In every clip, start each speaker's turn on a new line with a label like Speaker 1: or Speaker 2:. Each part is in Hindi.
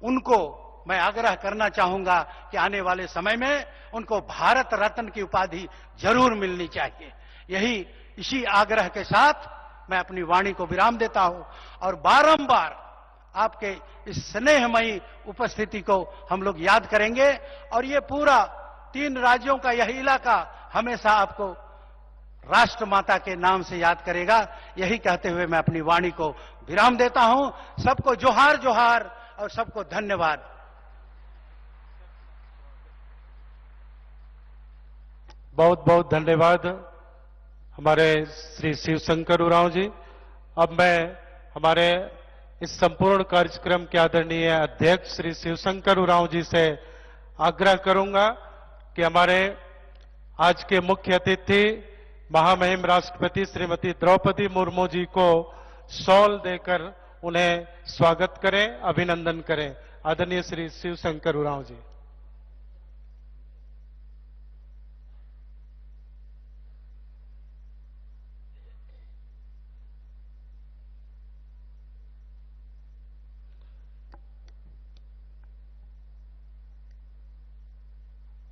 Speaker 1: उनको मैं आग्रह करना चाहूंगा कि आने वाले समय में उनको भारत रत्न की उपाधि जरूर मिलनी चाहिए। इसी आग्रह के साथ मैं अपनी वाणी को विराम देता हूं और बारंबार आपके इस स्नेहमयी उपस्थिति को हम लोग याद करेंगे और ये पूरा 3 राज्यों का यह इलाका हमेशा आपको राष्ट्र माता के नाम से याद करेगा। यही कहते हुए मैं अपनी वाणी को विराम देता हूं। सबको जोहार जोहार और सबको धन्यवाद।
Speaker 2: बहुत बहुत धन्यवाद हमारे श्री शिवशंकर उरांव जी। अब मैं हमारे इस संपूर्ण कार्यक्रम के आदरणीय अध्यक्ष श्री शिवशंकर उरांव जी से आग्रह करूंगा कि हमारे आज के मुख्य अतिथि महामहिम राष्ट्रपति श्रीमती द्रौपदी मुर्मू जी को शॉल देकर उन्हें स्वागत करें, अभिनंदन करें। आदरणीय श्री शिवशंकर उरांव जी।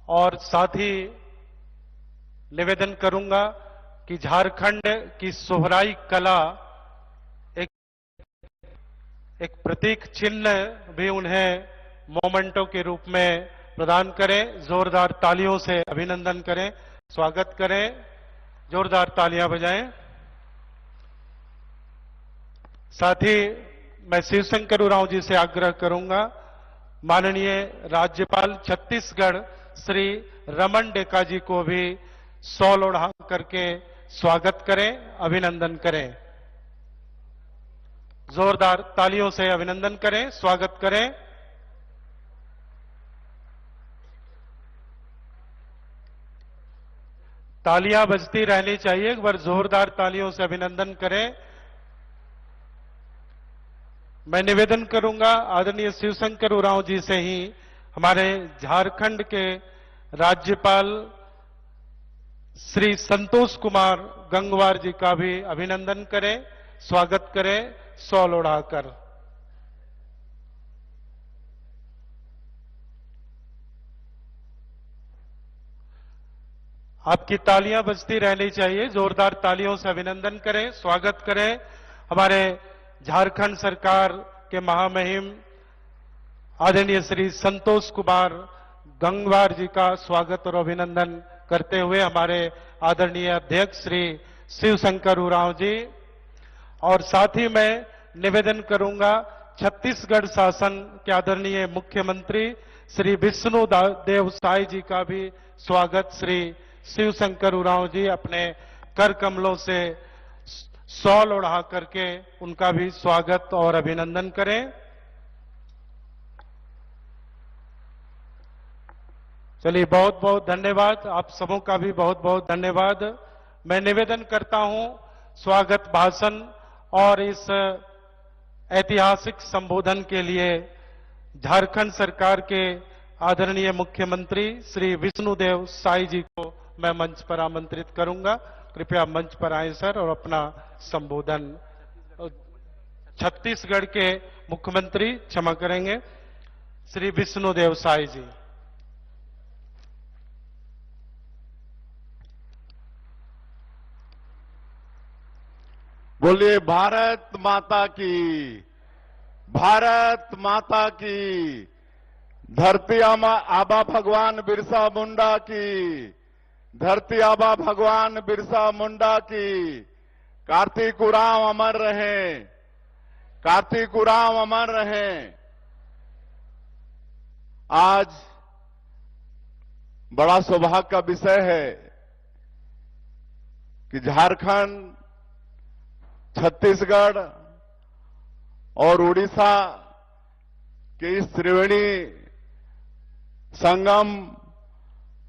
Speaker 2: और साथ ही निवेदन करूंगा कि झारखंड की सोहराई कला एक प्रतीक चिन्ह भी उन्हें मोमेंटो के रूप में प्रदान करें। जोरदार तालियों से अभिनंदन करें, स्वागत करें, जोरदार तालियां बजाएं। साथ ही मैं शिवशंकर उरांव जी से आग्रह करूंगा माननीय राज्यपाल छत्तीसगढ़ श्री रमन डेका जी को भी शॉल ओढ़ा करके स्वागत करें, अभिनंदन करें। जोरदार तालियों से अभिनंदन करें, स्वागत करें। तालियां बजती रहनी चाहिए, एक बार जोरदार तालियों से अभिनंदन करें। मैं निवेदन करूंगा आदरणीय शिवशंकर उरांव जी से ही हमारे झारखंड के राज्यपाल श्री संतोष कुमार गंगवार जी का भी अभिनंदन करें, स्वागत करें शॉल ओढ़ाकर। आपकी तालियां बजती रहनी चाहिए, जोरदार तालियों से अभिनंदन करें, स्वागत करें। हमारे झारखंड सरकार के महामहिम आदरणीय श्री संतोष कुमार गंगवार जी का स्वागत और अभिनंदन करते हुए हमारे आदरणीय अध्यक्ष श्री शिवशंकर उरांव जी। और साथ ही मैं निवेदन करूंगा छत्तीसगढ़ शासन के आदरणीय मुख्यमंत्री श्री विष्णु देव साई जी का भी स्वागत श्री शिवशंकर उरांव जी अपने कर कमलों से शॉल ओढ़ा करके उनका भी स्वागत और अभिनंदन करें। चलिए, बहुत बहुत धन्यवाद। आप सबों का भी बहुत बहुत धन्यवाद। मैं निवेदन करता हूं स्वागत भाषण और इस ऐतिहासिक संबोधन के लिए झारखंड सरकार के आदरणीय मुख्यमंत्री श्री विष्णुदेव साई जी को मैं मंच पर आमंत्रित करूंगा। कृपया मंच पर आएं सर और अपना संबोधन। छत्तीसगढ़ के मुख्यमंत्री क्षमा करेंगे श्री विष्णुदेव साई जी।
Speaker 3: बोलिए भारत माता की, भारत माता की। धरती आबा भगवान बिरसा मुंडा की, धरती आबा भगवान बिरसा मुंडा की। कार्तिक उरांव अमर रहें, कार्तिक उरांव अमर रहें। आज बड़ा सौभाग्य का विषय है कि झारखंड, छत्तीसगढ़ और उड़ीसा के इस त्रिवेणी संगम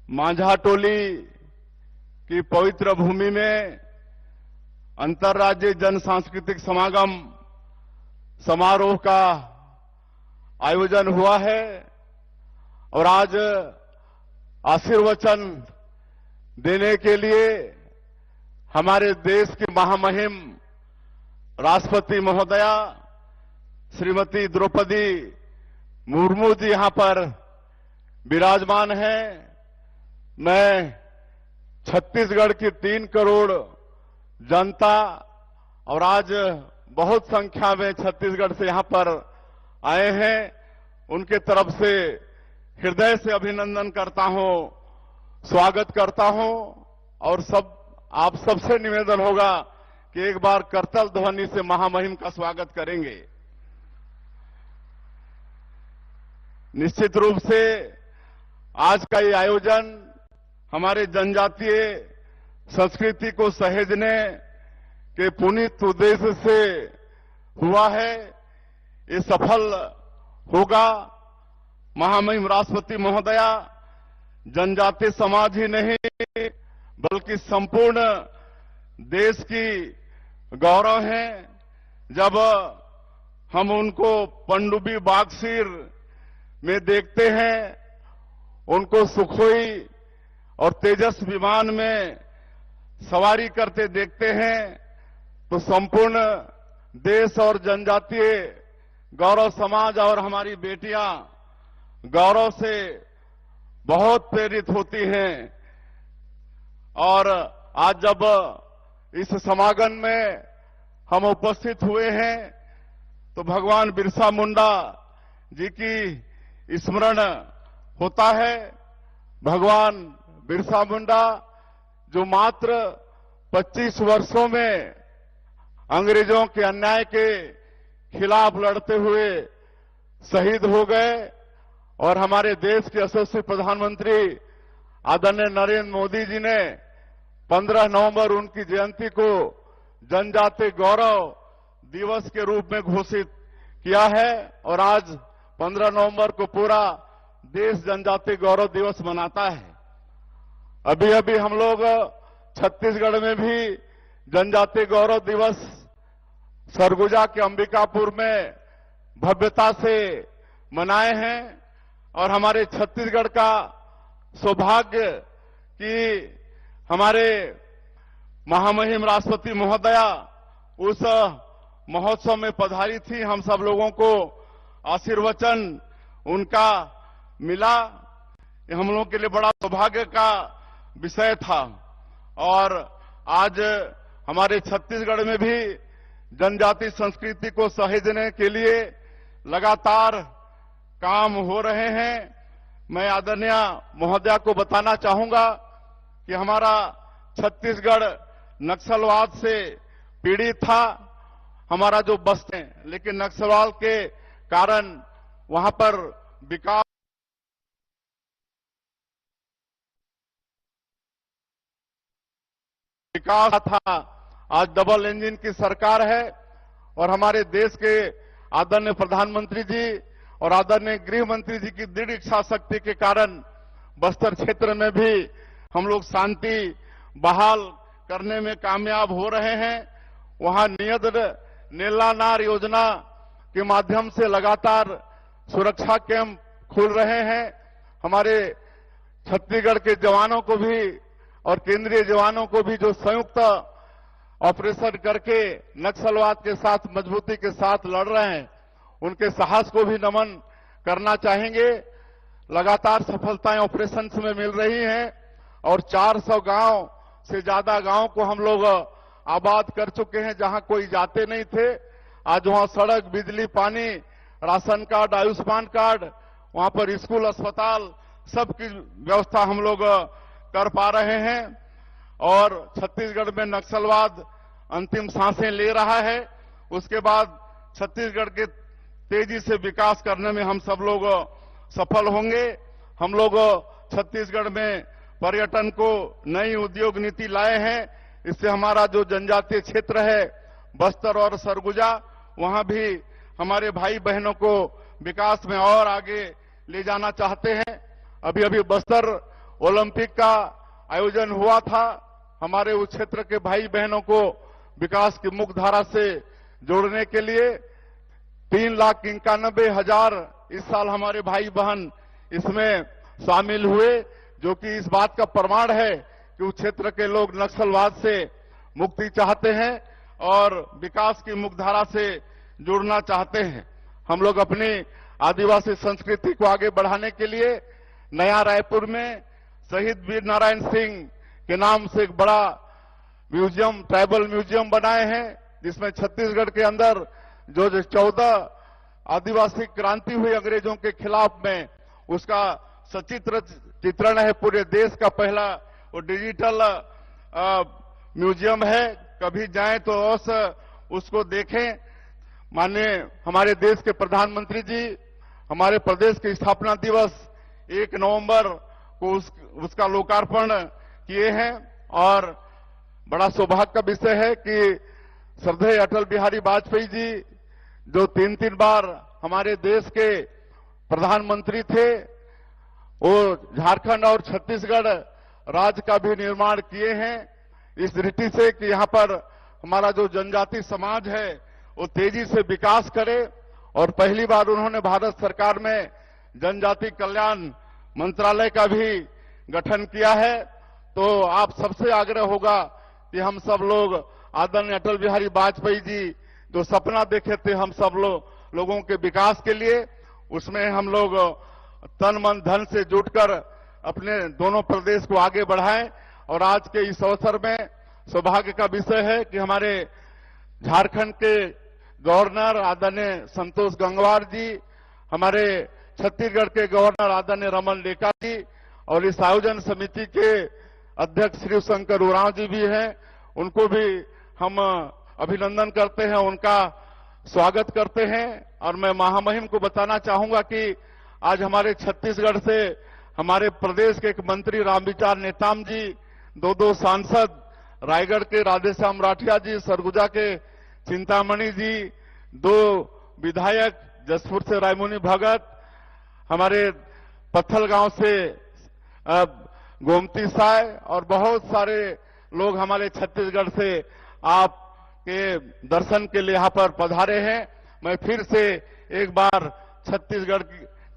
Speaker 3: मांझाटोली की पवित्र भूमि में अंतर्राज्यीय जन सांस्कृतिक समागम समारोह का आयोजन हुआ है। और आज आशीर्वचन देने के लिए हमारे देश की महामहिम राष्ट्रपति महोदया श्रीमती द्रौपदी मुर्मू जी यहां पर विराजमान हैं। मैं छत्तीसगढ़ की 3 करोड़ जनता और आज बहुत संख्या में छत्तीसगढ़ से यहां पर आए हैं, उनके तरफ से हृदय से अभिनंदन करता हूं, स्वागत करता हूं और आप सबसे निवेदन होगा कि एक बार करतल ध्वनि से महामहिम का स्वागत करेंगे। निश्चित रूप से आज का ये आयोजन हमारे जनजातीय संस्कृति को सहेजने के पुनीत उद्देश्य से हुआ है। ये सफल होगा। महामहिम राष्ट्रपति महोदया जनजातीय समाज ही नहीं बल्कि संपूर्ण देश की गौरव हैं। जब हम उनको पनडुब्बी बागसीर में देखते हैं, उनको सुखोई और तेजस विमान में सवारी करते देखते हैं, तो संपूर्ण देश और जनजातीय गौरव समाज और हमारी बेटियां गौरव से बहुत प्रेरित होती हैं। और आज जब इस समागम में हम उपस्थित हुए हैं तो भगवान बिरसा मुंडा जी की स्मरण होता है। भगवान बिरसा मुंडा जो मात्र 25 वर्षों में अंग्रेजों के अन्याय के खिलाफ लड़ते हुए शहीद हो गए और हमारे देश के यशस्वी प्रधानमंत्री आदरणीय नरेंद्र मोदी जी ने 15 नवंबर उनकी जयंती को जनजातीय गौरव दिवस के रूप में घोषित किया है और आज 15 नवंबर को पूरा देश जनजातीय गौरव दिवस मनाता है। अभी अभी हम लोग छत्तीसगढ़ में भी जनजातीय गौरव दिवस सरगुजा के अंबिकापुर में भव्यता से मनाए हैं और हमारे छत्तीसगढ़ का सौभाग्य कि हमारे महामहिम राष्ट्रपति महोदया उस महोत्सव में पधारी थी। हम सब लोगों को आशीर्वचन उनका मिला। ये हम लोगों के लिए बड़ा सौभाग्य का विषय था और आज हमारे छत्तीसगढ़ में भी जनजाति संस्कृति को सहेजने के लिए लगातार काम हो रहे हैं। मैं आदरणीय महोदया को बताना चाहूंगा कि हमारा छत्तीसगढ़ नक्सलवाद से पीड़ित था। हमारा जो बस्ते, लेकिन नक्सलवाद के कारण वहां पर विकास था। आज डबल इंजन की सरकार है और हमारे देश के आदरणीय प्रधानमंत्री जी और आदरणीय गृह मंत्री जी की दृढ़ इच्छा शक्ति के कारण बस्तर क्षेत्र में भी हम लोग शांति बहाल करने में कामयाब हो रहे हैं। वहां नियत नीलानार योजना के माध्यम से लगातार सुरक्षा कैंप खुल रहे हैं। हमारे छत्तीसगढ़ के जवानों को भी और केंद्रीय जवानों को भी जो संयुक्त ऑपरेशन करके नक्सलवाद के साथ मजबूती के साथ लड़ रहे हैं, उनके साहस को भी नमन करना चाहेंगे। लगातार सफलताएं ऑपरेशन में मिल रही हैं और 400 गांव से ज्यादा गांव को हम लोग आबाद कर चुके हैं जहां कोई जाते नहीं थे। आज वहां सड़क, बिजली, पानी, राशन कार्ड, आयुष्मान कार्ड, वहां पर स्कूल, अस्पताल, सबकी व्यवस्था हम लोग कर पा रहे हैं और छत्तीसगढ़ में नक्सलवाद अंतिम सांसें ले रहा है। उसके बाद छत्तीसगढ़ के तेजी से विकास करने में हम सब लोग सफल होंगे। हम लोग छत्तीसगढ़ में पर्यटन को नई उद्योग नीति लाए हैं। इससे हमारा जो जनजातीय क्षेत्र है बस्तर और सरगुजा, वहां भी हमारे भाई बहनों को विकास में और आगे ले जाना चाहते हैं। अभी अभी बस्तर ओलंपिक का आयोजन हुआ था। हमारे उस क्षेत्र के भाई बहनों को विकास की मुख्य धारा से जोड़ने के लिए 3,91,000 इस साल हमारे भाई बहन इसमें शामिल हुए, जो कि इस बात का प्रमाण है कि उस क्षेत्र के लोग नक्सलवाद से मुक्ति चाहते हैं और विकास की मुख्य धारा से जुड़ना चाहते हैं। हम लोग अपनी आदिवासी संस्कृति को आगे बढ़ाने के लिए नया रायपुर में शहीद वीर नारायण सिंह के नाम से एक बड़ा म्यूजियम, ट्राइबल म्यूजियम बनाए हैं, जिसमें छत्तीसगढ़ के अंदर जो 14 आदिवासी क्रांति हुई अंग्रेजों के खिलाफ में, उसका सचित्र चित्रण है। पूरे देश का पहला वो डिजिटल म्यूजियम है। कभी जाएं तो उसको देखें। माननीय हमारे देश के प्रधानमंत्री जी हमारे प्रदेश के स्थापना दिवस 1 नवंबर को उसका लोकार्पण किए हैं और बड़ा सौभाग्य का विषय है कि श्रद्धेय अटल बिहारी वाजपेयी जी जो 3 बार हमारे देश के प्रधानमंत्री थे, वो झारखंड और छत्तीसगढ़ राज्य का भी निर्माण किए हैं इस दृष्टि से कि यहां पर हमारा जो जनजाति समाज है वो तेजी से विकास करे। और पहली बार उन्होंने भारत सरकार में जनजाति कल्याण मंत्रालय का भी गठन किया है। तो आप सबसे आग्रह होगा कि हम सब लोग आदरणीय अटल बिहारी वाजपेयी जी जो सपना देखे थे हम सब लोगों के विकास के लिए, उसमें हम लोग तन मन धन से जुटकर अपने दोनों प्रदेश को आगे बढ़ाएं। और आज के इस अवसर में सौभाग्य का विषय है कि हमारे झारखंड के गवर्नर आदरणीय संतोष गंगवार जी, हमारे छत्तीसगढ़ के गवर्नर आदरणीय रमन डेका जी और इस आयोजन समिति के अध्यक्ष श्री शंकर उरांव जी भी हैं, उनको भी हम अभिनंदन करते हैं, उनका स्वागत करते हैं। और मैं महामहिम को बताना चाहूंगा कि आज हमारे छत्तीसगढ़ से हमारे प्रदेश के एक मंत्री रामविचार नेताम जी, 2 सांसद रायगढ़ के राधेश्याम राठिया जी, सरगुजा के चिंतामणि जी, 2 विधायक जसपुर से रायमुनि भगत, हमारे पत्थल गांव से गोमती साय और बहुत सारे लोग हमारे छत्तीसगढ़ से आपके दर्शन के लिए यहां पर पधारे हैं। मैं फिर से एक बार छत्तीसगढ़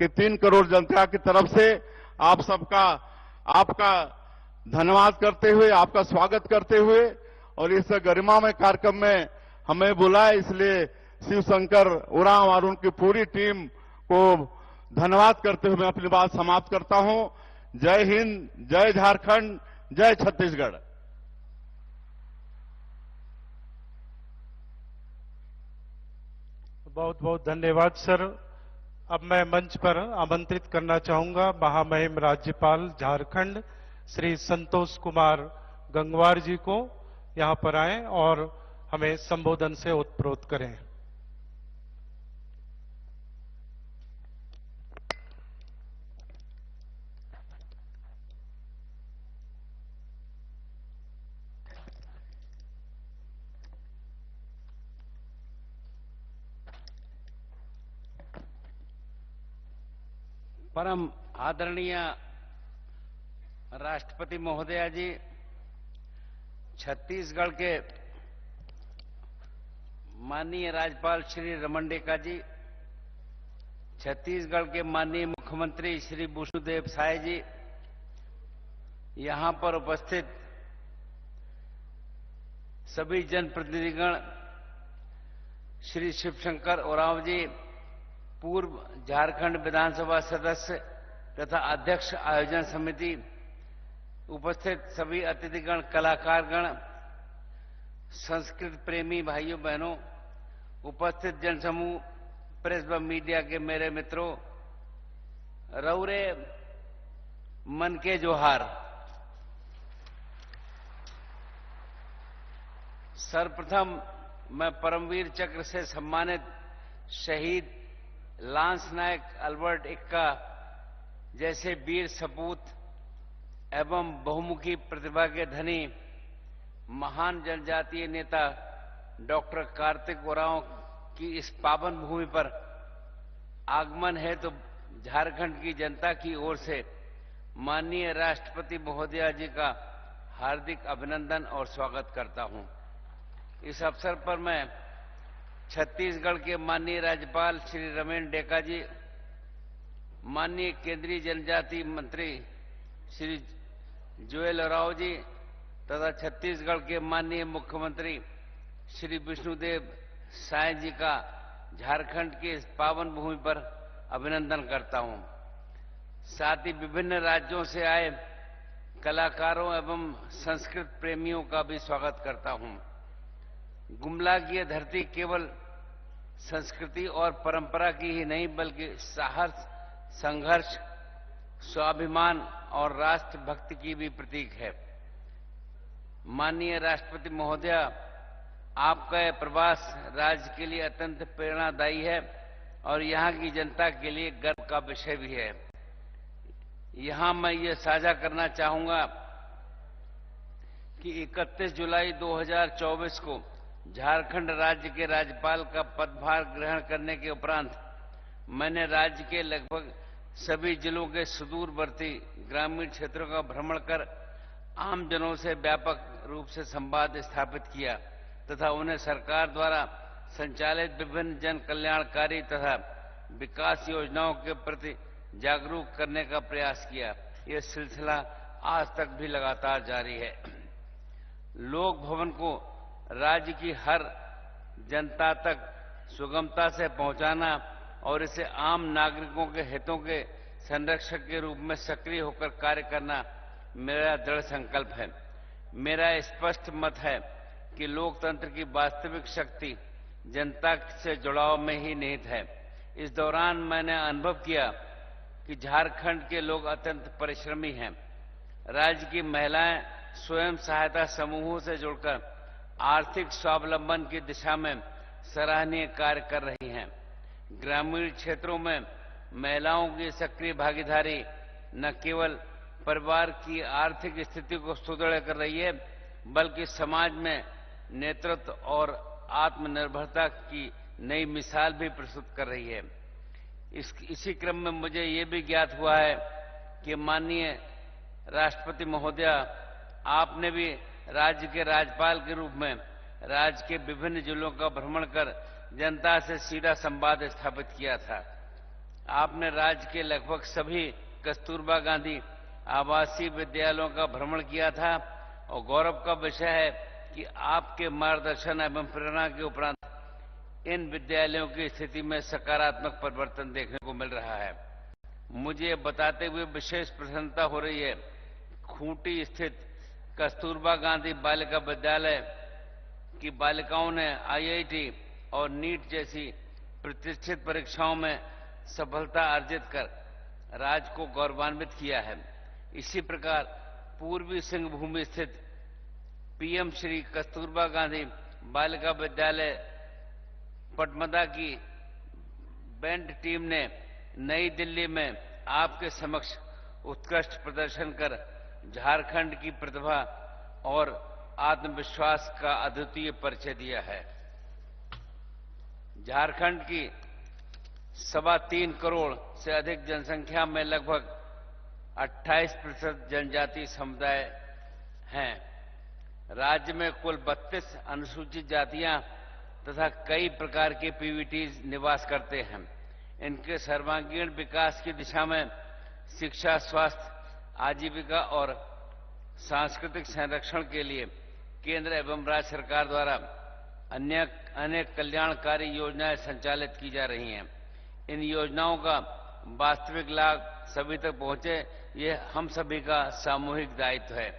Speaker 3: के 3 करोड़ जनता की तरफ से आप सबका आपका धन्यवाद करते हुए, आपका स्वागत करते हुए और इस गरिमामय कार्यक्रम में हमें बुलाए, इसलिए शिव शंकर उरांव और उनकी पूरी टीम को धन्यवाद करते हुए मैं अपनी बात समाप्त करता हूं। जय हिंद, जय झारखंड, जय छत्तीसगढ़।
Speaker 2: बहुत बहुत धन्यवाद सर। अब मैं मंच पर आमंत्रित करना चाहूंगा महामहिम राज्यपाल झारखंड श्री संतोष कुमार गंगवार जी को यहां पर आएं और हमें संबोधन से ओतप्रोत करें।
Speaker 4: परम आदरणीय राष्ट्रपति महोदया जी, छत्तीसगढ़ के माननीय राज्यपाल श्री रमन डेका जी, छत्तीसगढ़ के माननीय मुख्यमंत्री श्री विष्णुदेव साय जी, यहां पर उपस्थित सभी जनप्रतिनिधिगण, श्री शिवशंकर उरांव जी, पूर्व झारखंड विधानसभा सदस्य तथा अध्यक्ष आयोजन समिति, उपस्थित सभी अतिथिगण, कलाकारगण, संस्कृत प्रेमी भाइयों बहनों, उपस्थित जनसमूह, प्रेस व मीडिया के मेरे मित्रों, रौरे मन के जोहार। सर्वप्रथम मैं परमवीर चक्र से सम्मानित शहीद लांस नायक अल्बर्ट एक्का जैसे वीर सपूत एवं बहुमुखी प्रतिभा के धनी महान जनजातीय नेता डॉक्टर कार्तिक उरांव की इस पावन भूमि पर आगमन है तो झारखंड की जनता की ओर से माननीय राष्ट्रपति महोदया जी का हार्दिक अभिनंदन और स्वागत करता हूं। इस अवसर पर मैं छत्तीसगढ़ के माननीय राज्यपाल श्री रमन डेका जी, माननीय केंद्रीय जनजाति मंत्री श्री जुएल ओरांव जी तथा छत्तीसगढ़ के माननीय मुख्यमंत्री श्री विष्णुदेव साय जी का झारखंड के इस पावन भूमि पर अभिनंदन करता हूं। साथ ही विभिन्न राज्यों से आए कलाकारों एवं संस्कृत प्रेमियों का भी स्वागत करता हूं। गुमला की यह धरती केवल संस्कृति और परंपरा की ही नहीं बल्कि साहस, संघर्ष, स्वाभिमान और राष्ट्रभक्ति की भी प्रतीक है। माननीय राष्ट्रपति महोदय, आपका यह प्रवास राज्य के लिए अत्यंत प्रेरणादायी है और यहाँ की जनता के लिए गर्व का विषय भी है। यहाँ मैं ये साझा करना चाहूंगा कि 31 जुलाई 2024 को झारखंड राज्य के राज्यपाल का पदभार ग्रहण करने के उपरांत मैंने राज्य के लगभग सभी जिलों के सुदूरवर्ती ग्रामीण क्षेत्रों का भ्रमण कर आम जनों से व्यापक रूप से संवाद स्थापित किया तथा उन्हें सरकार द्वारा संचालित विभिन्न जन कल्याणकारी तथा विकास योजनाओं के प्रति जागरूक करने का प्रयास किया। यह सिलसिला आज तक भी लगातार जारी है। लोक भवन को राज्य की हर जनता तक सुगमता से पहुंचाना और इसे आम नागरिकों के हितों के संरक्षक के रूप में सक्रिय होकर कार्य करना मेरा दृढ़ संकल्प है। मेरा स्पष्ट मत है कि लोकतंत्र की वास्तविक शक्ति जनता से जुड़ाव में ही निहित है। इस दौरान मैंने अनुभव किया कि झारखंड के लोग अत्यंत परिश्रमी हैं। राज्य की महिलाएं स्वयं सहायता समूहों से जुड़कर आर्थिक स्वावलंबन की दिशा में सराहनीय कार्य कर रही हैं। ग्रामीण क्षेत्रों में महिलाओं की सक्रिय भागीदारी न केवल परिवार की आर्थिक स्थिति को सुदृढ़ कर रही है बल्कि समाज में नेतृत्व और आत्मनिर्भरता की नई मिसाल भी प्रस्तुत कर रही है। इसी क्रम में मुझे ये भी ज्ञात हुआ है कि माननीय राष्ट्रपति महोदय, आपने भी राज्य के राज्यपाल के रूप में राज्य के विभिन्न जिलों का भ्रमण कर जनता से सीधा संवाद स्थापित किया था। आपने राज्य के लगभग सभी कस्तूरबा गांधी आवासीय विद्यालयों का भ्रमण किया था और गौरव का विषय है कि आपके मार्गदर्शन एवं प्रेरणा के उपरांत इन विद्यालयों की स्थिति में सकारात्मक परिवर्तन देखने को मिल रहा है। मुझे बताते हुए विशेष प्रसन्नता हो रही है। खूंटी स्थित कस्तूरबा गांधी बालिका विद्यालय की बालिकाओं ने IIT और नीट जैसी प्रतिष्ठित परीक्षाओं में सफलता अर्जित कर राज्य को गौरवान्वित किया है। इसी प्रकार पूर्वी सिंहभूम स्थित PM श्री कस्तूरबा गांधी बालिका विद्यालय पटमदा की बैंड टीम ने नई दिल्ली में आपके समक्ष उत्कृष्ट प्रदर्शन कर झारखंड की प्रतिभा और आत्मविश्वास का अद्वितीय परिचय दिया है। झारखंड की 3.25 करोड़ से अधिक जनसंख्या में लगभग 28% जनजातीय समुदाय हैं। राज्य में कुल 32 अनुसूचित जातियां तथा कई प्रकार के PVTs निवास करते हैं। इनके सर्वांगीण विकास की दिशा में शिक्षा, स्वास्थ्य, आजीविका और सांस्कृतिक संरक्षण के लिए केंद्र एवं राज्य सरकार द्वारा अनेक कल्याणकारी योजनाएं संचालित की जा रही हैं। इन योजनाओं का वास्तविक लाभ सभी तक पहुंचे, ये हम सभी का सामूहिक दायित्व है।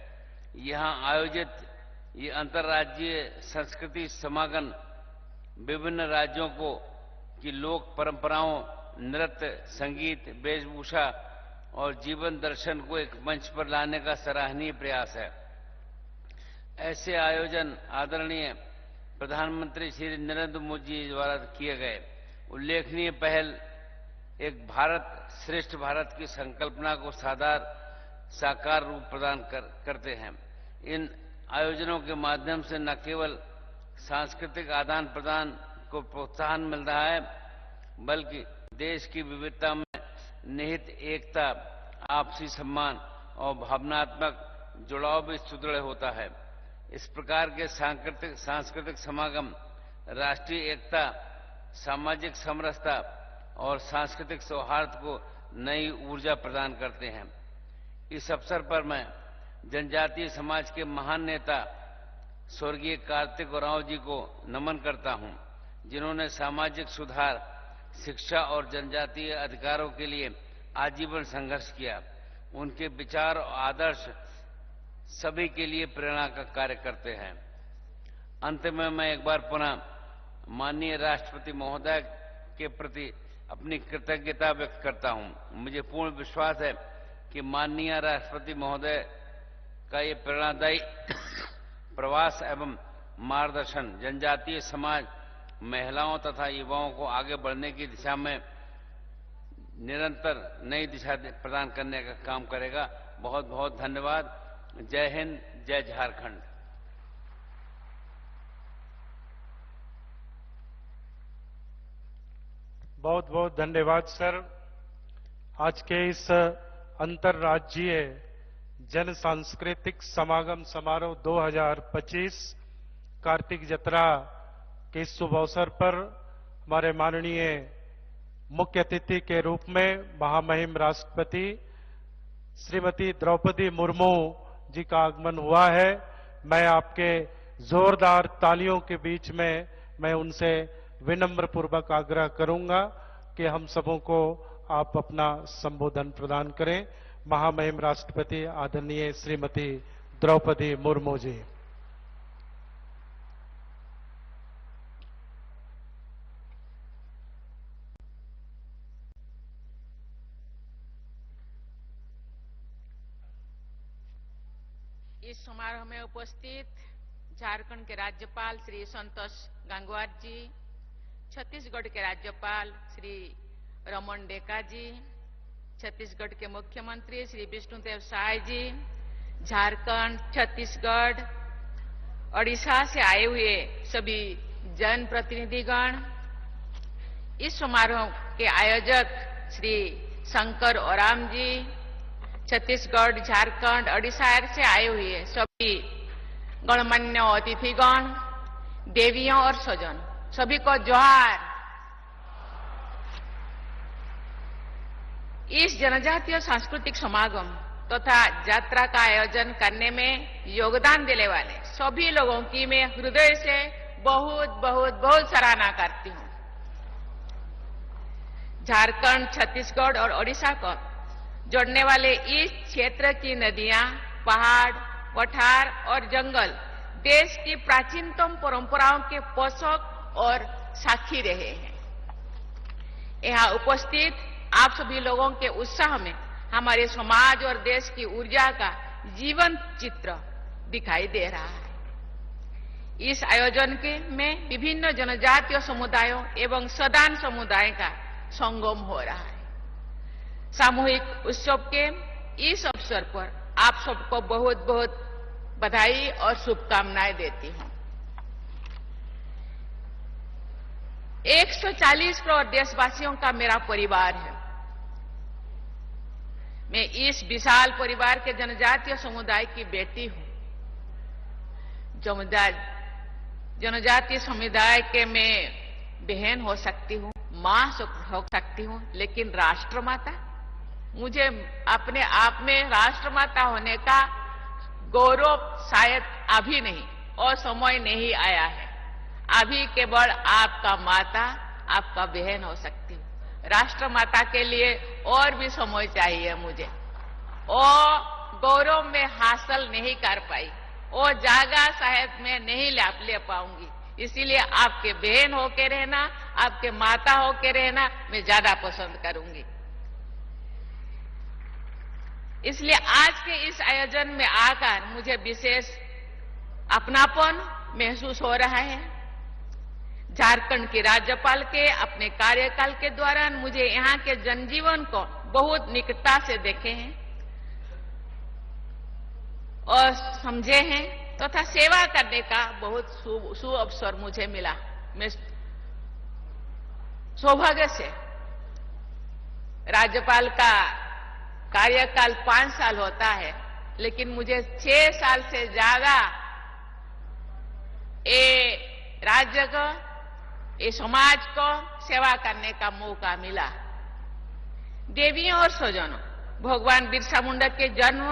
Speaker 4: यहाँ आयोजित ये अंतर्राज्यीय संस्कृति समागम विभिन्न राज्यों की लोक परंपराओं, नृत्य, संगीत, वेशभूषा और जीवन दर्शन को एक मंच पर लाने का सराहनीय प्रयास है। ऐसे आयोजन आदरणीय प्रधानमंत्री श्री नरेंद्र मोदी जी द्वारा किए गए उल्लेखनीय पहल एक भारत श्रेष्ठ भारत की संकल्पना को साकार रूप प्रदान करते हैं। इन आयोजनों के माध्यम से न केवल सांस्कृतिक आदान प्रदान को प्रोत्साहन मिल रहा है बल्कि देश की विविधता में निहित एकता, आपसी सम्मान और भावनात्मक जुड़ाव भी सुदृढ़ होता है। इस प्रकार के सांस्कृतिक समागम राष्ट्रीय एकता, सामाजिक समरसता और सांस्कृतिक सौहार्द को नई ऊर्जा प्रदान करते हैं। इस अवसर पर मैं जनजातीय समाज के महान नेता स्वर्गीय कार्तिक उरांव जी को नमन करता हूं, जिन्होंने सामाजिक सुधार शिक्षा और जनजातीय अधिकारों के लिए आजीवन संघर्ष किया। उनके विचार और आदर्श सभी के लिए प्रेरणा का कार्य करते हैं। अंत में मैं एक बार पुनः माननीय राष्ट्रपति महोदय के प्रति अपनी कृतज्ञता व्यक्त करता हूं। मुझे पूर्ण विश्वास है कि माननीय राष्ट्रपति महोदय का ये प्रेरणादायी प्रवास एवं मार्गदर्शन जनजातीय समाज, महिलाओं तथा युवाओं को आगे बढ़ने की दिशा में निरंतर नई दिशा प्रदान करने का काम करेगा। बहुत बहुत धन्यवाद। जय हिंद, जय झारखंड।
Speaker 2: बहुत बहुत धन्यवाद सर। आज के इस अंतर्राज्यीय जन सांस्कृतिक समागम समारोह 2025 कार्तिक जत्रा के इस शुभ अवसर पर हमारे माननीय मुख्य अतिथि के रूप में महामहिम राष्ट्रपति श्रीमती द्रौपदी मुर्मू जी का आगमन हुआ है। मैं आपके जोरदार तालियों के बीच में मैं उनसे विनम्र पूर्वक आग्रह करूंगा कि हम सबों को आप अपना संबोधन प्रदान करें। महामहिम राष्ट्रपति आदरणीय श्रीमती द्रौपदी मुर्मू जी।
Speaker 5: इस समारोह में उपस्थित झारखंड के राज्यपाल श्री संतोष गंगवार जी, छत्तीसगढ़ के राज्यपाल श्री रमन डेका जी, छत्तीसगढ़ के मुख्यमंत्री श्री विष्णुदेव साय जी, झारखंड, छत्तीसगढ़, ओडिशा से आए हुए सभी जनप्रतिनिधिगण, इस समारोह के आयोजक श्री शंकर ओराम जी, छत्तीसगढ़, झारखंड, ओडिशा से आए हुए सभी गणमान्य अतिथिगण, देवियों और स्वजन, सभी को जोहार। इस जनजातीय सांस्कृतिक समागम तथा यात्रा का आयोजन करने में योगदान देने वाले सभी लोगों की मैं हृदय से बहुत बहुत बहुत सराहना करती हूं। झारखंड, छत्तीसगढ़ और ओडिशा को जोड़ने वाले इस क्षेत्र की नदियां, पहाड़, पठार और जंगल देश की प्राचीनतम परंपराओं के पोषक और साक्षी रहे हैं। यहाँ उपस्थित आप सभी लोगों के उत्साह में हमारे समाज और देश की ऊर्जा का जीवंत चित्र दिखाई दे रहा है। इस आयोजन के में विभिन्न जनजातीय समुदायों एवं सदान समुदाय का संगम हो रहा है। सामूहिक उत्सव के इस अवसर पर आप सबको बहुत बहुत बधाई और शुभकामनाएं देती हूं। 140 करोड़ देशवासियों का मेरा परिवार है। मैं इस विशाल परिवार के जनजातीय समुदाय की बेटी हूं। जनजातीय समुदाय के मैं बहन हो सकती हूं, मां हो सकती हूं, लेकिन राष्ट्रमाता, मुझे अपने आप में राष्ट्रमाता होने का गौरव शायद अभी नहीं और समय नहीं आया है। अभी केवल आपका माता, आपका बहन हो सकती हूँ। राष्ट्रमाता के लिए और भी समय चाहिए मुझे। और गौरव में हासिल नहीं कर पाई, और जगह शायद मैं नहीं ले पाऊंगी। इसीलिए आपके बहन होके रहना, आपके माता होके रहना मैं ज्यादा पसंद करूंगी। इसलिए आज के इस आयोजन में आकर मुझे विशेष अपनापन महसूस हो रहा है। झारखंड के राज्यपाल के अपने कार्यकाल के दौरान मुझे यहाँ के जनजीवन को बहुत निकटता से देखे हैं और समझे हैं तथा सेवा करने का बहुत सुअवसर मुझे मिला। मैं सौभाग्य से राज्यपाल का कार्यकाल 5 साल होता है, लेकिन मुझे 6 साल से ज्यादा ये राज्य को, ये समाज को सेवा करने का मौका मिला। देवियों और स्वजनों, भगवान बिरसा मुंडा के जन्म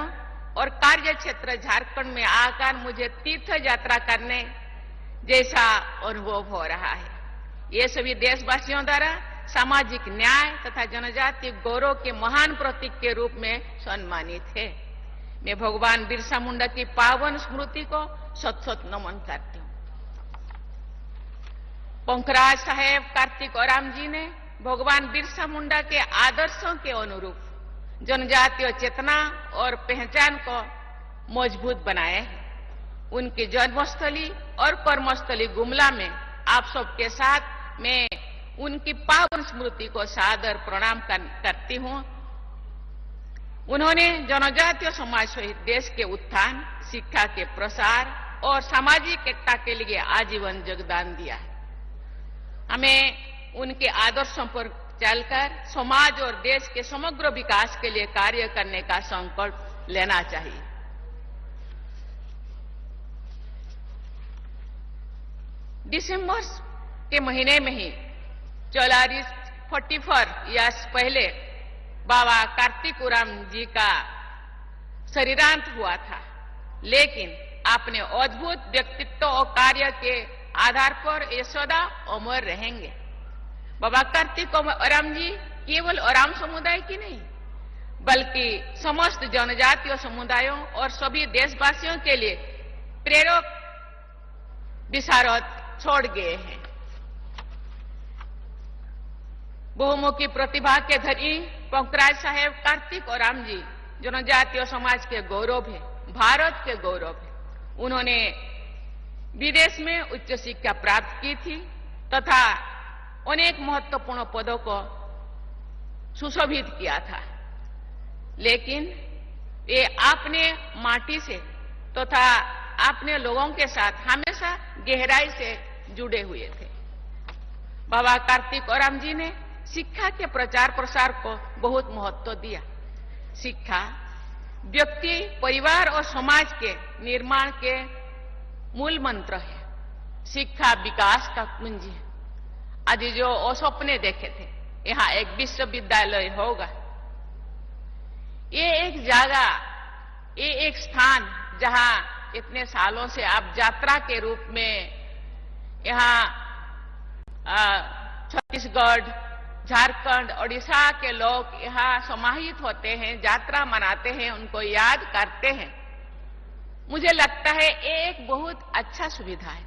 Speaker 5: और कार्य क्षेत्र झारखंड में आकर मुझे तीर्थ यात्रा करने जैसा अनुभव हो रहा है। ये सभी देशवासियों द्वारा सामाजिक न्याय तथा जनजातीय गौरव के महान प्रतीक के रूप में सम्मानित है। मैं भगवान बिरसा मुंडा की पावन स्मृति को शत शत नमन करती हूँ। पंखराज साहेब कार्तिक ओराम जी ने भगवान बिरसा मुंडा के आदर्शों के अनुरूप जनजातीय चेतना और पहचान को मजबूत बनाया है। उनकी जन्मस्थली और कर्मस्थली गुमला में आप सबके साथ मैं उनकी पावन स्मृति को सादर प्रणाम करती हूँ। उन्होंने जनजातीय समाज सहित देश के उत्थान, शिक्षा के प्रसार और सामाजिक एकता के लिए आजीवन योगदान दिया है। हमें उनके आदर्शों पर चलकर समाज और देश के समग्र विकास के लिए कार्य करने का संकल्प लेना चाहिए। दिसंबर के महीने में ही 44 इयर्स पहले बाबा कार्तिक ओराम जी का शरीरांत हुआ था, लेकिन अपने अद्भुत व्यक्तित्व और कार्य के आधार पर ये सदा अमर रहेंगे। बाबा कार्तिक ओराम जी केवल ओराम समुदाय की नहीं, बल्कि समस्त जनजातीय समुदायों और सभी देशवासियों के लिए प्रेरक विशारद छोड़ गए हैं। बहुमुखी प्रतिभा के धनी पंखराज साहेब कार्तिक ओराम जी जनजातीय समाज के गौरव है, भारत के गौरव है। उन्होंने विदेश में उच्च शिक्षा प्राप्त की थी तथा अनेक महत्वपूर्ण पदों को सुशोभित किया था, लेकिन ये अपने माटी से तथा अपने लोगों के साथ हमेशा गहराई से जुड़े हुए थे। बाबा कार्तिक ओराम जी ने शिक्षा के प्रचार प्रसार को बहुत महत्व दिया। शिक्षा व्यक्ति, परिवार और समाज के निर्माण के मूल मंत्र है। शिक्षा विकास का कुंजी है। आज जो सपने देखे थे, यहाँ एक विश्वविद्यालय होगा, ये एक जगह, ये एक स्थान जहाँ इतने सालों से आप यात्रा के रूप में यहाँ छत्तीसगढ़, झारखंड, ओडिशा के लोग यहाँ समाहित होते हैं, यात्रा मनाते हैं, उनको याद करते हैं। मुझे लगता है ये एक बहुत अच्छा सुविधा है।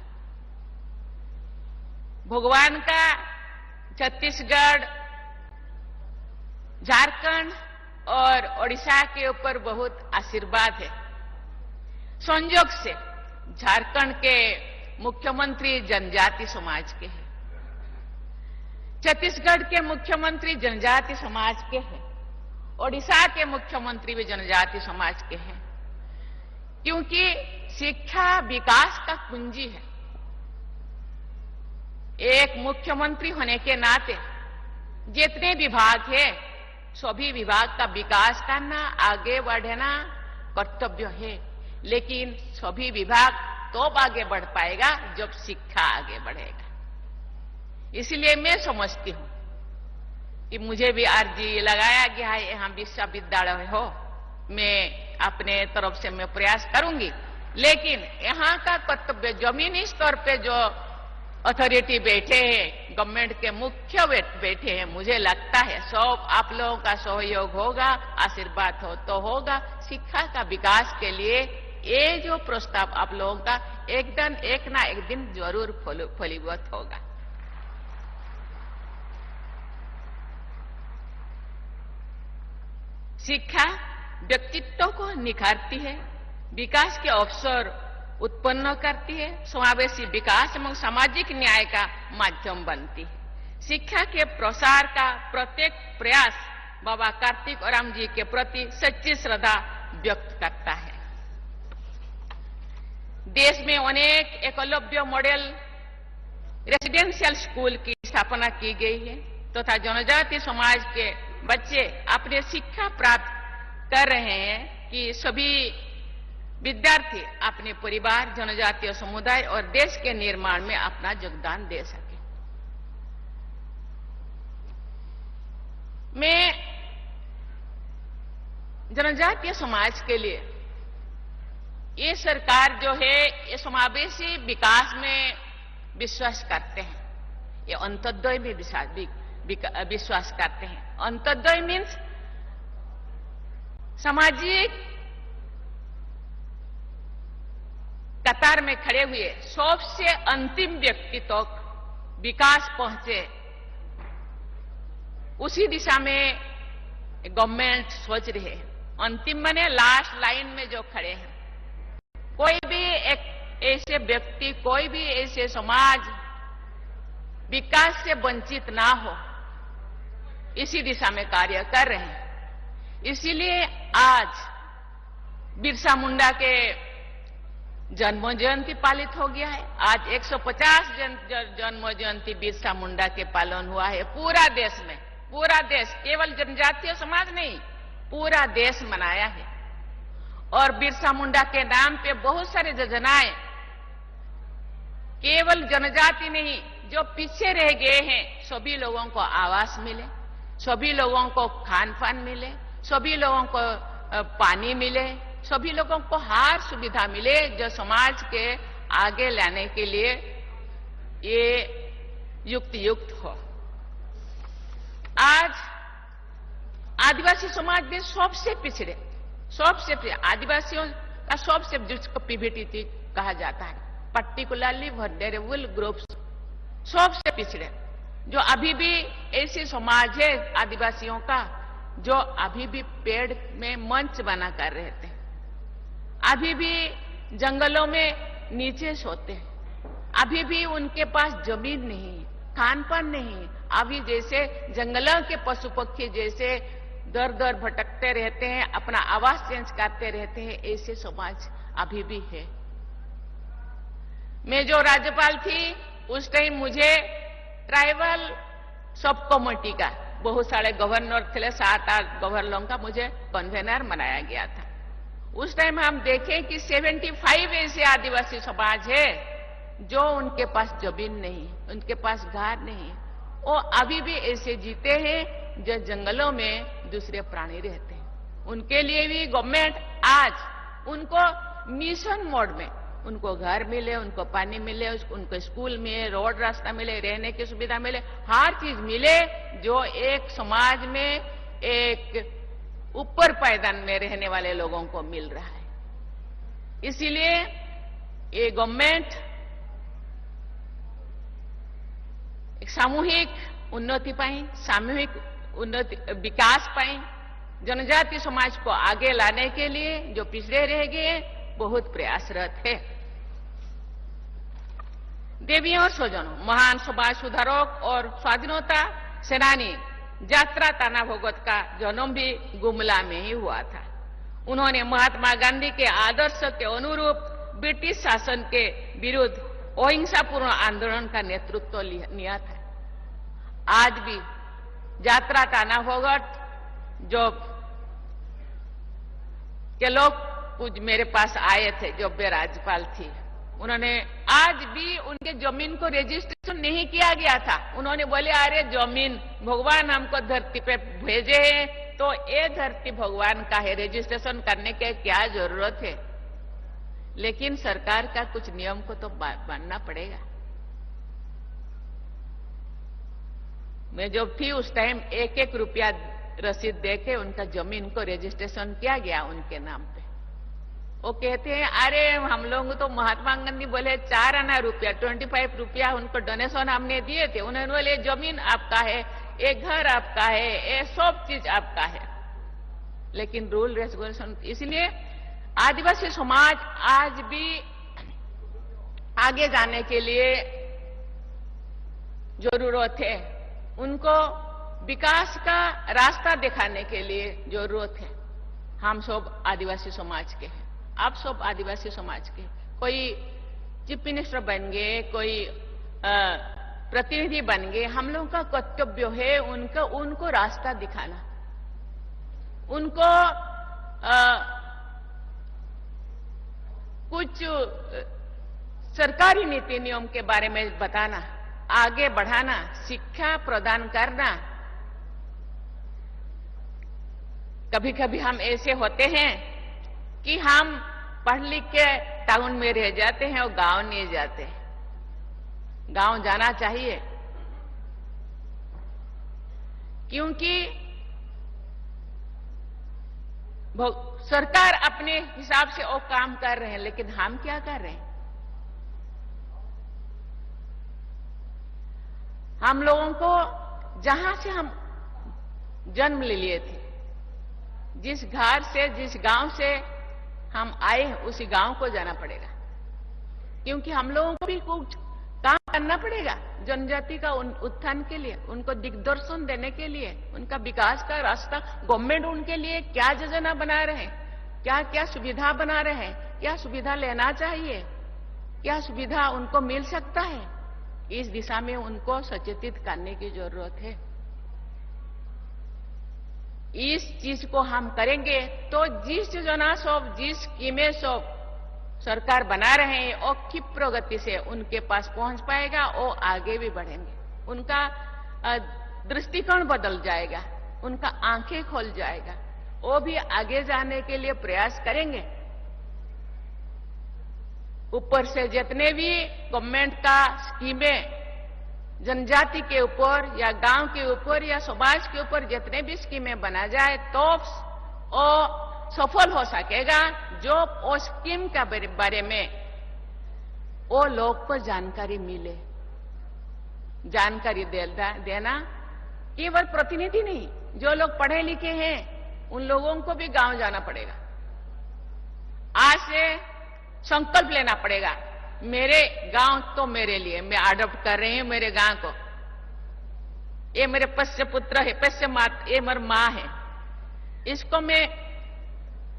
Speaker 5: भगवान का छत्तीसगढ़, झारखंड और ओडिशा के ऊपर बहुत आशीर्वाद है। संयोग से झारखंड के मुख्यमंत्री जनजाति समाज के हैं, छत्तीसगढ़ के मुख्यमंत्री जनजाति समाज के हैं, ओडिशा के मुख्यमंत्री भी जनजाति समाज के हैं, क्योंकि शिक्षा विकास का कुंजी है। एक मुख्यमंत्री होने के नाते जितने विभाग है, सभी विभाग का विकास करना, आगे बढ़ना कर्तव्य है, लेकिन सभी विभाग तो आगे बढ़ पाएगा जब शिक्षा आगे बढ़ेगा। इसलिए मैं समझती हूं कि मुझे भी अर्जी लगाया गया है यहाँ विश्वविद्यालय हो, मैं अपने तरफ से मैं प्रयास करूंगी, लेकिन यहाँ का कर्तव्य जमीनी स्तर पे जो अथॉरिटी बैठे हैं, गवर्नमेंट के मुख्य बैठे हैं, मुझे लगता है सब आप लोगों का सहयोग होगा, आशीर्वाद हो तो होगा। शिक्षा का विकास के लिए ये जो प्रस्ताव आप लोगों का एक ना एक दिन जरूर फलीभूत होगा। शिक्षा व्यक्तित्व को निखारती है, विकास के अवसर उत्पन्न करती है, समावेशी विकास एवं सामाजिक न्याय का माध्यम बनती है। शिक्षा के प्रसार का प्रत्येक प्रयास बाबा कार्तिक ओराम जी के प्रति सच्ची श्रद्धा व्यक्त करता है। देश में अनेक एकलव्य मॉडल रेसिडेंशियल स्कूल की स्थापना की गई है तथा जनजातीय समाज के बच्चे अपने शिक्षा प्राप्त कर रहे हैं कि सभी विद्यार्थी अपने परिवार, जनजातीय समुदाय और देश के निर्माण में अपना योगदान दे सके। मैं जनजातीय समाज के लिए ये सरकार जो है ये समावेशी विकास में विश्वास करते हैं, ये अंत्योदय में विश्वास करते हैं। अंत्योदय मीन्स सामाजिक कतार में खड़े हुए सबसे अंतिम व्यक्ति तक विकास पहुंचे, उसी दिशा में गवर्नमेंट सोच रही है। अंतिम माने लास्ट लाइन में जो खड़े हैं। कोई भी एक ऐसे व्यक्ति, कोई भी ऐसे समाज विकास से वंचित ना हो, इसी दिशा में कार्य कर रहे हैं। इसीलिए आज बिरसा मुंडा के जन्म जयंती पालित हो गया है। आज 150 जन्म जयंती बिरसा मुंडा के पालन हुआ है पूरा देश में। पूरा देश, केवल जनजातीय समाज नहीं, पूरा देश मनाया है। और बिरसा मुंडा के नाम पे बहुत सारे योजनाएं, केवल जनजाति नहीं, जो पीछे रह गए हैं सभी लोगों को आवास मिले, सभी लोगों को खान पान मिले, सभी लोगों को पानी मिले, सभी लोगों को हर सुविधा मिले जो समाज के आगे लाने के लिए ये युक्त हो। आज आदिवासी समाज में सबसे पिछड़े, आदिवासियों का सबसे, जिसको पीवीटी कहा जाता है, पर्टिकुलरली वल्नरेबल ग्रुप्स, सबसे पिछड़े, जो अभी भी ऐसे समाज है आदिवासियों का जो अभी भी पेड़ में मंच बना कर रहते हैं, अभी भी जंगलों में नीचे सोते हैं, अभी भी उनके पास जमीन नहीं, खान पान नहीं, अभी जैसे जंगलों के पशु पक्षी जैसे दर दर भटकते रहते हैं, अपना आवास चेंज करते रहते हैं, ऐसे समाज अभी भी है। मैं जो राज्यपाल थी उस टाइम मुझे ट्राइबल सब कमेटी का बहुत सारे गवर्नर थे, 7-8 गवर्नरों का मुझे कन्वेनर बनाया गया था। उस टाइम हम देखें कि 75 ऐसे आदिवासी समाज है जो उनके पास जमीन नहीं, उनके पास घर नहीं, वो अभी भी ऐसे जीते हैं जो जंगलों में दूसरे प्राणी रहते हैं। उनके लिए भी गवर्नमेंट आज उनको मिशन मोड में, उनको घर मिले, उनको पानी मिले, उनको स्कूल में रोड रास्ता मिले, रहने की सुविधा मिले, हर चीज मिले जो एक समाज में एक ऊपर पायदान में रहने वाले लोगों को मिल रहा है। इसीलिए ये गवर्नमेंट एक सामूहिक उन्नति पाई, सामूहिक उन्नति विकास पाई, जनजाति समाज को आगे लाने के लिए जो पिछड़े रह गए बहुत प्रयासरत है। देवियों और स्वजनों, महान समाज सुधारक और स्वाधीनता सेनानी यात्रा ताना भगत का जन्म भी गुमला में ही हुआ था। उन्होंने महात्मा गांधी के आदर्श के अनुरूप ब्रिटिश शासन के विरुद्ध अहिंसापूर्ण आंदोलन का नेतृत्व लिया था। आज भी यात्रा ताना भगत जो के लोग कुछ मेरे पास आए थे जब वे राज्यपाल थी, उन्होंने आज भी उनके जमीन को रजिस्ट्रेशन नहीं किया गया था। उन्होंने बोले अरे जमीन भगवान हमको धरती पे भेजे हैं तो ये धरती भगवान का है, रजिस्ट्रेशन करने के क्या जरूरत है। लेकिन सरकार का कुछ नियम को तो मानना पड़ेगा। मैं जब थी उस टाइम 1-1 रुपया रसीद देके उनका जमीन को रजिस्ट्रेशन किया गया उनके नाम पे। वो कहते हैं अरे हम लोग तो महात्मा गांधी बोले 4 आना रुपया, 25 रुपया उनको डोनेशन हमने दिए थे। उन्होंने बोले जमीन आपका है, एक घर आपका है, ये सब चीज आपका है। लेकिन रूल रेगुलेशन, इसलिए आदिवासी समाज आज भी आगे जाने के लिए जरूरत है, उनको विकास का रास्ता दिखाने के लिए जरूरत है। हम सब आदिवासी समाज के हैं, आप सब आदिवासी समाज के, कोई चीफ मिनिस्टर बन गए, कोई प्रतिनिधि बन गए, हम लोगों का कर्तव्य है उनको रास्ता दिखाना, उनको कुछ सरकारी नीति नियम के बारे में बताना, आगे बढ़ाना, शिक्षा प्रदान करना। कभी कभी हम ऐसे होते हैं कि हम पढ़ लिख के टाउन में रह जाते हैं और गांव नहीं जाते। गांव जाना चाहिए। क्योंकि सरकार अपने हिसाब से वो काम कर रहे हैं, लेकिन हम क्या कर रहे हैं? हम लोगों को जहां से हम जन्म ले लिए थे, जिस घर से, जिस गांव से हम आए हैं, उसी गांव को जाना पड़ेगा, क्योंकि हम लोगों को भी कुछ काम करना पड़ेगा जनजाति का उत्थान के लिए, उनको दिग्दर्शन देने के लिए, उनका विकास का रास्ता। गवर्नमेंट उनके लिए क्या योजना बना रहे हैं, क्या क्या सुविधा बना रहे हैं, क्या सुविधा लेना चाहिए, क्या सुविधा उनको मिल सकता है, इस दिशा में उनको सचेतित करने की जरूरत है। इस चीज को हम करेंगे तो जिस योजना सब, जिस स्कीमें सब सरकार बना रहे हैं, वो क्षिप्र गति से उनके पास पहुंच पाएगा, वो आगे भी बढ़ेंगे, उनका दृष्टिकोण बदल जाएगा, उनका आंखें खोल जाएगा, वो भी आगे जाने के लिए प्रयास करेंगे। ऊपर से जितने भी गवर्नमेंट का स्कीमें जनजाति के ऊपर या गांव के ऊपर या समाज के ऊपर जितने भी स्कीमें बना जाए तो वो सफल हो सकेगा, जो वो स्कीम के बारे में वो लोग को जानकारी मिले। जानकारी देना केवल प्रतिनिधि नहीं, जो लोग पढ़े लिखे हैं उन लोगों को भी गांव जाना पड़ेगा। आज से संकल्प लेना पड़ेगा, मेरे गांव तो मेरे लिए, मैं अडॉप्ट कर रही हूं मेरे गांव को, ये मेरे पश्य पुत्र है, पश्य मात, ये मेरी मां है, इसको मैं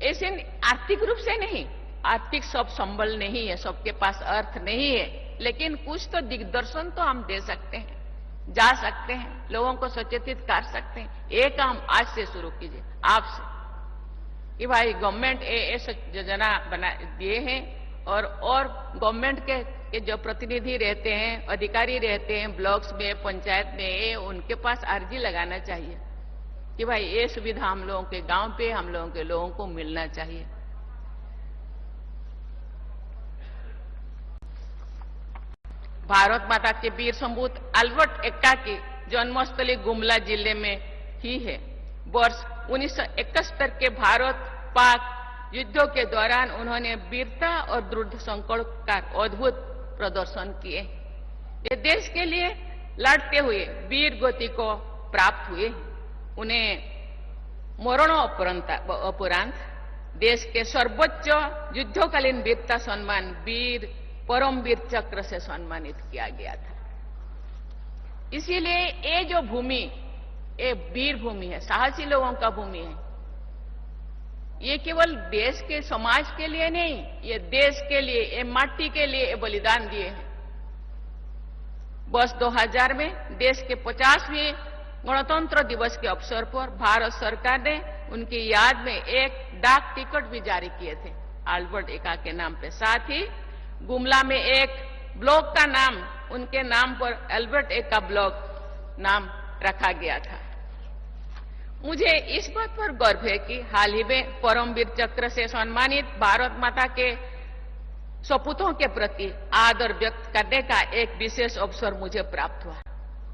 Speaker 5: ऐसे आर्थिक रूप से नहीं, आर्थिक सब संबल नहीं है, सबके पास अर्थ नहीं है, लेकिन कुछ तो दिग्दर्शन तो हम दे सकते हैं, जा सकते हैं, लोगों को सचेतित कर सकते हैं। ये काम आज से शुरू कीजिए आपसे कि भाई गवर्नमेंट ऐसा योजना बना दिए हैं, और गवर्नमेंट के जो प्रतिनिधि रहते हैं, अधिकारी रहते हैं ब्लॉक्स में, पंचायत में, ये उनके पास अर्जी लगाना चाहिए कि भाई ये सुविधा हम लोगों के गांव पे, हम लोगों के लोगों को मिलना चाहिए। भारत माता के वीर सपूत अल्बर्ट एक्का की जन्मस्थली गुमला जिले में ही है। वर्ष 1971 के भारत पाक युद्धों के दौरान उन्होंने वीरता और दृढ़ संकल्प का अद्भुत प्रदर्शन किए। ये देश के लिए लड़ते हुए वीर गति को प्राप्त हुए। उन्हें मरणोपरांत देश के सर्वोच्च युद्धकालीन वीरता सम्मान वीर परमवीर चक्र से सम्मानित किया गया था। इसीलिए ये जो भूमि, ये वीर भूमि है, साहसी लोगों का भूमि है। ये केवल देश के समाज के लिए नहीं, ये देश के लिए, ये माटी के लिए ये बलिदान दिए हैं। वर्ष 2000 में देश के 50वें गणतंत्र दिवस के अवसर पर भारत सरकार ने उनकी याद में एक डाक टिकट भी जारी किए थे अल्बर्ट एक्का के नाम पे। साथ ही गुमला में एक ब्लॉक का नाम उनके नाम पर अल्बर्ट एक्का ब्लॉक नाम रखा गया था। मुझे इस बात पर गर्व है कि हाल ही में परमवीर चक्र से सम्मानित भारत माता के सपूतों के प्रति आदर व्यक्त करने का एक विशेष अवसर मुझे प्राप्त हुआ।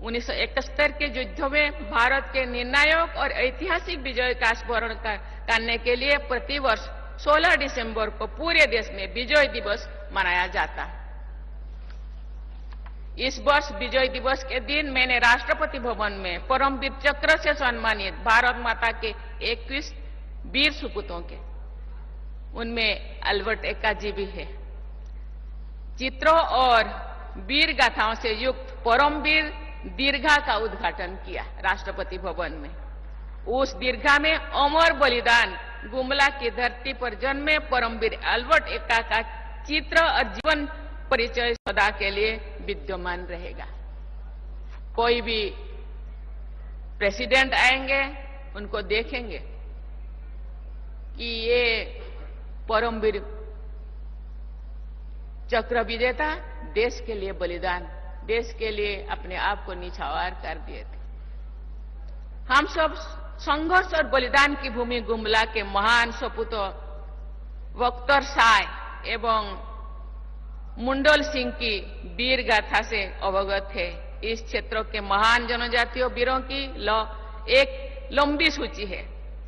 Speaker 5: 1971 के युद्ध में भारत के निर्णायक और ऐतिहासिक विजय का स्मरण करने के लिए प्रतिवर्ष 16 दिसंबर को पूरे देश में विजय दिवस मनाया जाता है। इस वर्ष विजय दिवस के दिन मैंने राष्ट्रपति भवन में परमवीर चक्र से सम्मानित भारत माता के 21 वीर सपूतों के, उनमें अल्बर्ट एक्का जी भी है, चित्रों और वीर गाथाओं से युक्त परमवीर दीर्घा का उद्घाटन किया राष्ट्रपति भवन में। उस दीर्घा में अमर बलिदान गुमला की धरती पर जन्मे परमवीर अल्बर्ट एक्का का चित्र और जीवन परिचय सदा के लिए विद्यमान रहेगा। कोई भी प्रेसिडेंट आएंगे, उनको देखेंगे कि ये परमवीर चक्र विजेता देश के लिए बलिदान, देश के लिए अपने आप को निछावर कर दिए थे। हम सब संघर्ष और बलिदान की भूमि गुमला के महान सपूतों वक्तर साय एवं मुंडल सिंह की वीर गाथा से अवगत है। इस क्षेत्रों के महान जनजातीय वीरों की लौ एक लंबी सूची है।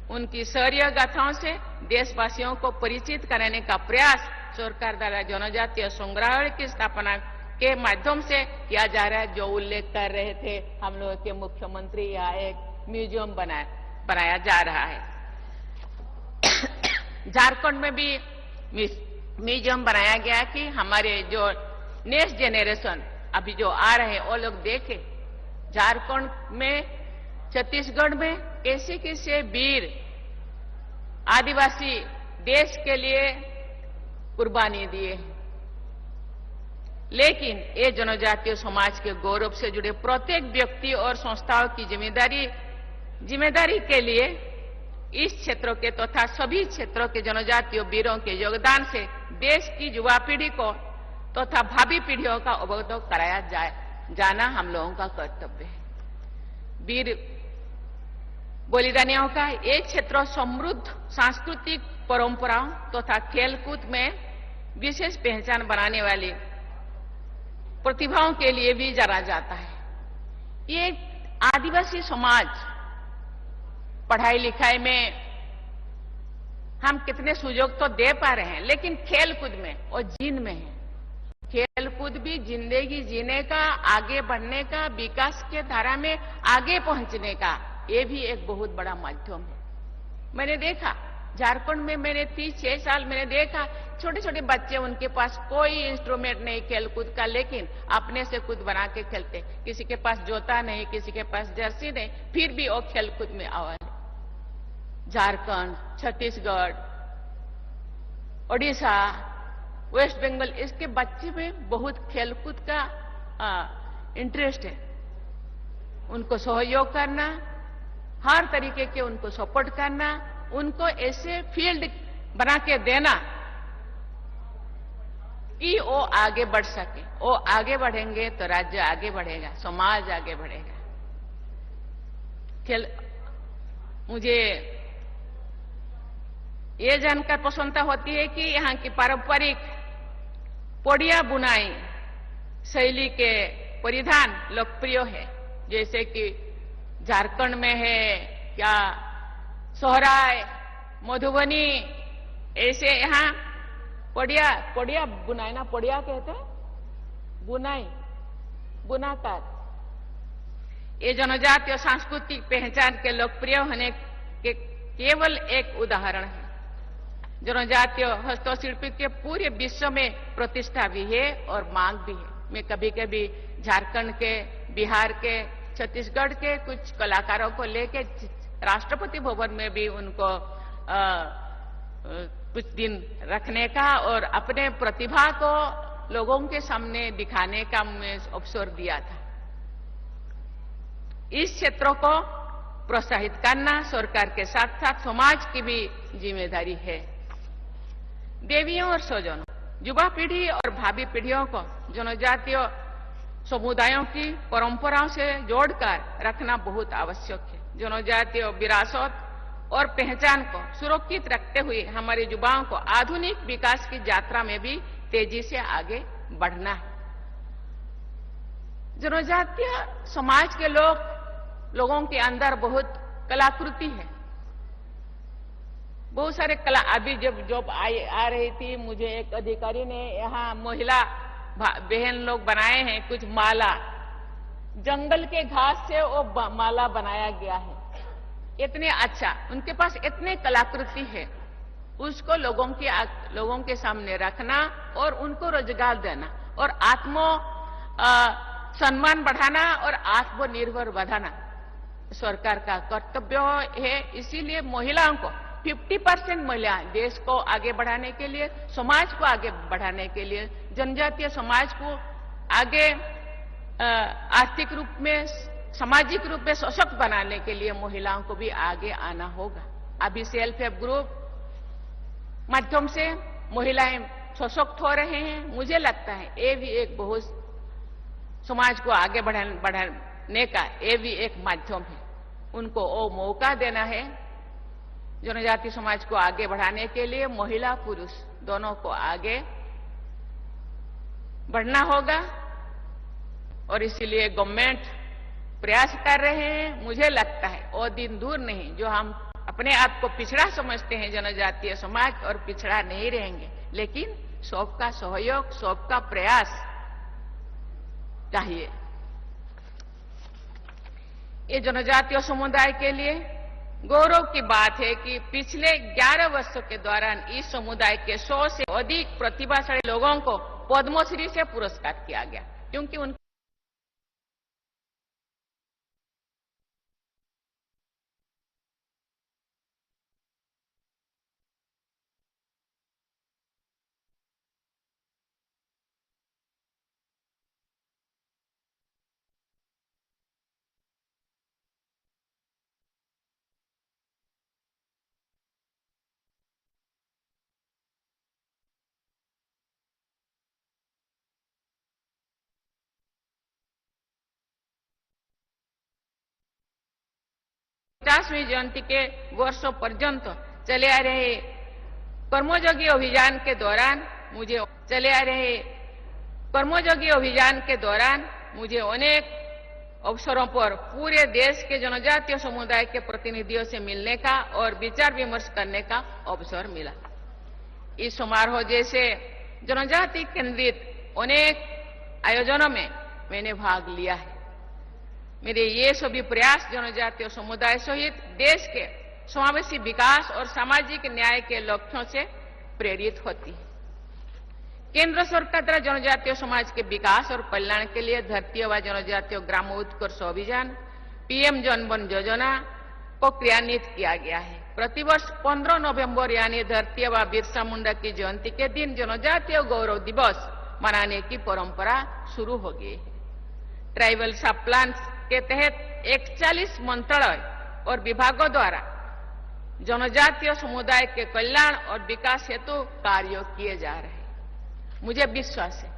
Speaker 5: उनकी शौर्य गाथाओं से देशवासियों को परिचित कराने का प्रयास सरकार द्वारा जनजातीय संग्रहालय की स्थापना के माध्यम से किया जा रहा है, जो उल्लेख कर रहे थे हम लोग के मुख्यमंत्री। यहाँ एक म्यूजियम बनाया जा रहा है। झारखंड में भी म्यूजियम बनाया गया कि हमारे जो नेक्स्ट जेनरेशन अभी जो आ रहे हैं वो लोग देखें झारखंड में, छत्तीसगढ़ में कैसे कैसे वीर आदिवासी देश के लिए कुर्बानी दिए। लेकिन ये जनजातीय समाज के गौरव से जुड़े प्रत्येक व्यक्ति और संस्थाओं की जिम्मेदारी के लिए इस क्षेत्रों के तथा सभी क्षेत्रों के जनजातीय वीरों के योगदान से देश की युवा पीढ़ी को तथा भावी पीढ़ियों का अवगत कराया जाना हम लोगों का कर्तव्य है। वीर बलिदानियों का एक क्षेत्र समृद्ध सांस्कृतिक परंपराओं तथा खेलकूद में विशेष पहचान बनाने वाली प्रतिभाओं के लिए भी जाना जाता है। ये आदिवासी समाज पढ़ाई लिखाई में हम कितने सुयोग तो दे पा रहे हैं, लेकिन खेलकूद में और जीन में है। खेलकूद भी जिंदगी जीने का, आगे बढ़ने का, विकास के धारा में आगे पहुंचने का, ये भी एक बहुत बड़ा माध्यम है। मैंने देखा झारखंड में, मैंने 36 साल मैंने देखा छोटे छोटे बच्चे, उनके पास कोई इंस्ट्रूमेंट नहीं खेलकूद का, लेकिन अपने से खुद बना के खेलते। किसी के पास जूता नहीं, किसी के पास जर्सी नहीं, फिर भी वो खेलकूद में आवा है। झारखंड, छत्तीसगढ़, ओडिशा, वेस्ट बंगाल, इसके बच्चे में बहुत खेलकूद का इंटरेस्ट है। उनको सहयोग करना, हर तरीके के उनको सपोर्ट करना, उनको ऐसे फील्ड बना के देना कि वो आगे बढ़ सके। वो आगे बढ़ेंगे तो राज्य आगे बढ़ेगा, समाज आगे बढ़ेगा। मुझे ये जानकर प्रसन्नता होती है कि यहाँ की पारंपरिक पोड़िया बुनाई शैली के परिधान लोकप्रिय है। जैसे कि झारखंड में है क्या सोहराय, मधुबनी, ऐसे यहाँ पोड़िया बुनाई ना, पोड़िया कहते हैं, बुनाई, बुनाकार। ये जनजातीय सांस्कृतिक पहचान के लोकप्रिय होने के केवल एक उदाहरण है। जनजातीय हस्तशिल्प के पूरे विश्व में प्रतिष्ठा भी है और मांग भी है। मैं कभी कभी झारखंड के, बिहार के, छत्तीसगढ़ के कुछ कलाकारों को लेके राष्ट्रपति भवन में भी उनको कुछ दिन रखने का और अपने प्रतिभा को लोगों के सामने दिखाने का मैं अवसर दिया था। इस क्षेत्रों को प्रोत्साहित करना सरकार के साथ साथ समाज की भी जिम्मेदारी है। देवियों और स्वजनों, युवा पीढ़ी और भावी पीढ़ियों को जनजातीय समुदायों की परंपराओं से जोड़कर रखना बहुत आवश्यक है। जनजातीय विरासत और पहचान को सुरक्षित रखते हुए हमारे युवाओं को आधुनिक विकास की यात्रा में भी तेजी से आगे बढ़ना है। जनजातीय समाज के लोगों के अंदर बहुत कलाकृति है, बहुत सारे कला। अभी जब आ रही थी, मुझे एक अधिकारी ने यहाँ महिला बहन लोग बनाए हैं कुछ माला, जंगल के घास से वो माला बनाया गया है। इतने अच्छा, उनके पास इतने कलाकृति है, उसको लोगों के सामने रखना और उनको रोजगार देना और सम्मान बढ़ाना और आत्मनिर्भर बढ़ाना सरकार का कर्तव्य है। इसीलिए महिलाओं को 50% महिलाएं देश को आगे बढ़ाने के लिए, समाज को आगे बढ़ाने के लिए, जनजातीय समाज को आगे आर्थिक रूप में, सामाजिक रूप में सशक्त बनाने के लिए महिलाओं को भी आगे आना होगा। अभी सेल्फ हेल्प ग्रुप माध्यम से महिलाएं सशक्त हो रहे हैं। मुझे लगता है ये भी एक बहुत समाज को आगे बढ़ाने का ये भी एक माध्यम है। उनको वो मौका देना है। जनजातीय समाज को आगे बढ़ाने के लिए महिला पुरुष दोनों को आगे बढ़ना होगा और इसीलिए गवर्नमेंट प्रयास कर रहे हैं, मुझे लगता है वो दिन दूर नहीं जो हम अपने आप को पिछड़ा समझते हैं जनजातीय समाज, और पिछड़ा नहीं रहेंगे। लेकिन सबका सहयोग, सबका प्रयास चाहिए। ये जनजातीय समुदाय के लिए गौरव की बात है कि पिछले 11 वर्षों के दौरान इस समुदाय के 100 से अधिक प्रतिभाशाली लोगों को पद्मश्री से पुरस्कार किया गया, क्योंकि उन पचासवीं जयंती के वर्षों पर्यंत चले आ रहे कर्मयोगी अभियान के दौरान मुझे अनेक अवसरों पर पूरे देश के जनजातीय समुदाय के प्रतिनिधियों से मिलने का और विचार विमर्श करने का अवसर मिला। इस समारोह जैसे जनजाति केंद्रित अनेक आयोजनों में मैंने भाग लिया है। मेरे ये सभी प्रयास जनजातीय समुदाय सहित देश के समावेशी विकास और सामाजिक न्याय के लक्ष्यों से प्रेरित होती है। केंद्र सरकार द्वारा जनजातीय समाज के विकास और कल्याण के लिए धरती आबा जनजातीय ग्राम उत्कर्ष अभियान पीएम जनधन योजना को क्रियान्वित किया गया है। प्रतिवर्ष 15 नवंबर यानी धरती आबा बिरसा मुंडा की जयंती के दिन जनजातीय गौरव दिवस मनाने की परंपरा शुरू हो गई है। ट्राइबल सब प्लान के तहत 41 मंत्रालय और विभागों द्वारा जनजातीय समुदाय के कल्याण और विकास हेतु कार्य किए जा रहे हैं। मुझे विश्वास है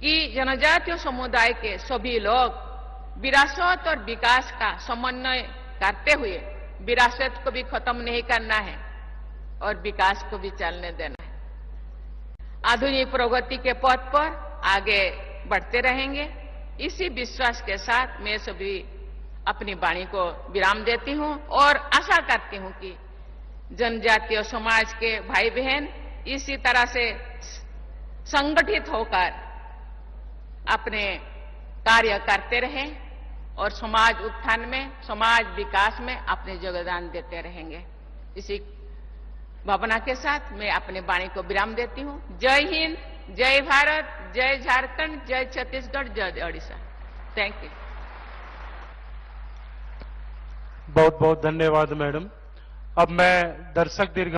Speaker 5: कि जनजातीय समुदाय के सभी लोग विरासत और विकास का समन्वय करते हुए विरासत को भी खत्म नहीं करना है और विकास को भी चलने देना है। आधुनिक प्रगति के पथ पर आगे बढ़ते रहेंगे। इसी विश्वास के साथ मैं सभी अपनी वाणी को विराम देती हूं और आशा करती हूं कि जनजातीय समाज के भाई बहन इसी तरह से संगठित होकर अपने कार्य करते रहें और समाज उत्थान में, समाज विकास में अपने योगदान देते रहेंगे। इसी भावना के साथ मैं अपने वाणी को विराम देती हूं। जय हिंद, जय भारत, जय झारखंड, जय छत्तीसगढ़, जय ओडिशा। Thank you.
Speaker 2: बहुत बहुत धन्यवाद मैडम। अब मैं दर्शक दीर्घ